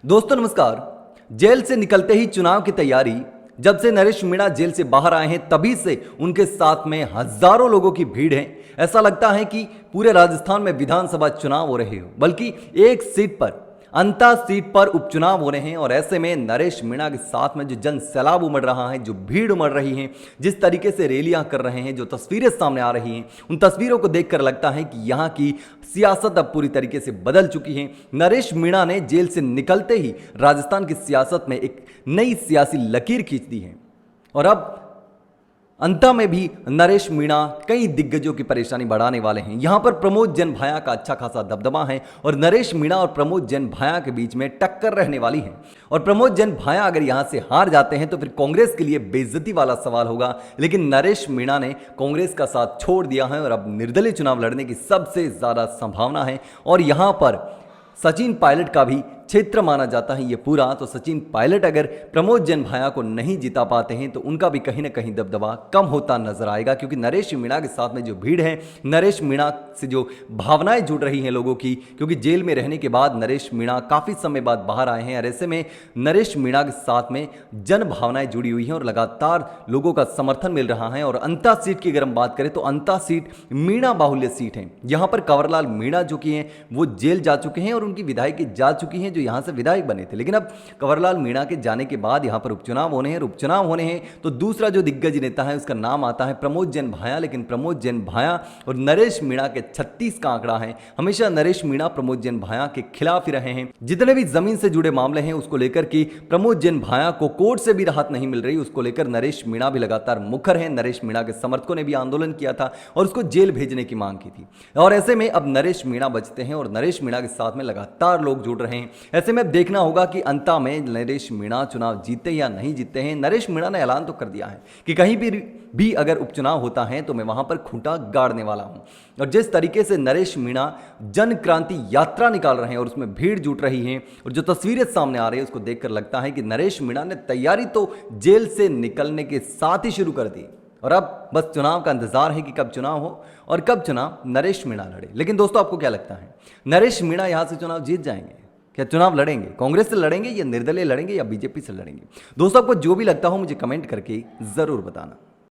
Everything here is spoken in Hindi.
दोस्तों नमस्कार। जेल से निकलते ही चुनाव की तैयारी। जब से नरेश मीणा जेल से बाहर आए हैं तभी से उनके साथ में हजारों लोगों की भीड़ है। ऐसा लगता है कि पूरे राजस्थान में विधानसभा चुनाव हो रहे हो, बल्कि एक सीट पर अंता सीट पर उपचुनाव हो रहे हैं। और ऐसे में नरेश मीणा के साथ में जो जन सैलाब उमड़ रहा है, जो भीड़ उमड़ रही है, जिस तरीके से रैलियां कर रहे हैं, जो तस्वीरें सामने आ रही हैं, उन तस्वीरों को देखकर लगता है कि यहाँ की सियासत अब पूरी तरीके से बदल चुकी है। नरेश मीणा ने जेल से निकलते ही राजस्थान की सियासत में एक नई सियासी लकीर खींच दी है। और अब अंता में भी नरेश मीणा कई दिग्गजों की परेशानी बढ़ाने वाले हैं। यहां पर प्रमोद जन भाया का अच्छा खासा दबदबा है और नरेश मीणा और प्रमोद जन भाया के बीच में टक्कर रहने वाली है। और प्रमोद जन भाया अगर यहां से हार जाते हैं तो फिर कांग्रेस के लिए बेइज्जती वाला सवाल होगा। लेकिन नरेश मीणा ने कांग्रेस का साथ छोड़ दिया है और अब निर्दलीय चुनाव लड़ने की सबसे ज्यादा संभावना है। और यहां पर सचिन पायलट का भी क्षेत्र माना जाता है ये पूरा। तो सचिन पायलट अगर प्रमोद जन भाया को नहीं जिता पाते हैं तो उनका भी कहीं ना कहीं दबदबा कम होता नजर आएगा, क्योंकि नरेश मीणा के साथ में जो भीड़ है, नरेश मीणा से जो भावनाएं जुड़ रही हैं लोगों की, क्योंकि जेल में रहने के बाद नरेश मीणा काफ़ी समय बाद बाहर आए हैं। और ऐसे में नरेश मीणा के साथ में जन भावनाएं जुड़ी हुई हैं और लगातार लोगों का समर्थन मिल रहा है। और अंता सीट की अगर हम बात करें तो अंता सीट मीणा बाहुल्य सीट है। यहाँ पर कंवरलाल मीणा जो कि हैं वो जेल जा चुके हैं और उनकी विधायकी जा चुकी हैं, जो यहां से विधायक बने थे। लेकिन अब कंवरलाल मीणा के जाने के बाद यहां पर उपचुनाव होने हैं। उपचुनाव होने हैं तो दूसरा जो दिग्गज नेता है उसका नाम आता है प्रमोद जन भाया। लेकिन प्रमोद जन भाया और नरेश मीणा के 36 का आंकड़ा है। हमेशा नरेश मीणा प्रमोद जन भाया के खिलाफ ही रहे हैं। जितने भी जमीन से जुड़े मामले हैं उसको लेकर कि प्रमोद जन भाया को कोर्ट से भी राहत नहीं मिल रही, उसको लेकर नरेश मीणा भी लगातार मुखर है। नरेश मीणा के समर्थकों ने भी आंदोलन किया था और उसको जेल भेजने की मांग की थी। और ऐसे में अब नरेश मीणा बचते हैं और नरेश मीणा के साथ में लगातार लोग जुड़ रहे हैं। ऐसे में अब देखना होगा कि अंता में नरेश मीणा चुनाव जीते या नहीं जीते हैं। नरेश मीणा ने ऐलान तो कर दिया है कि कहीं भी अगर उपचुनाव होता है तो मैं वहां पर खूंटा गाड़ने वाला हूं। और जिस तरीके से नरेश मीणा जन क्रांति यात्रा निकाल रहे हैं और उसमें भीड़ जुट रही है और जो तस्वीरें सामने आ रही है उसको देखकर लगता है कि नरेश मीणा ने तैयारी तो जेल से निकलने के साथ ही शुरू कर दी। और अब बस चुनाव का इंतजार है कि कब चुनाव हो और कब चुनाव नरेश मीणा लड़े। लेकिन दोस्तों आपको क्या लगता है, नरेश मीणा यहां से चुनाव जीत जाएंगे? क्या चुनाव लड़ेंगे? कांग्रेस से लड़ेंगे या निर्दलीय लड़ेंगे या बीजेपी से लड़ेंगे? दोस्तों आपको जो भी लगता हो मुझे कमेंट करके जरूर बताना।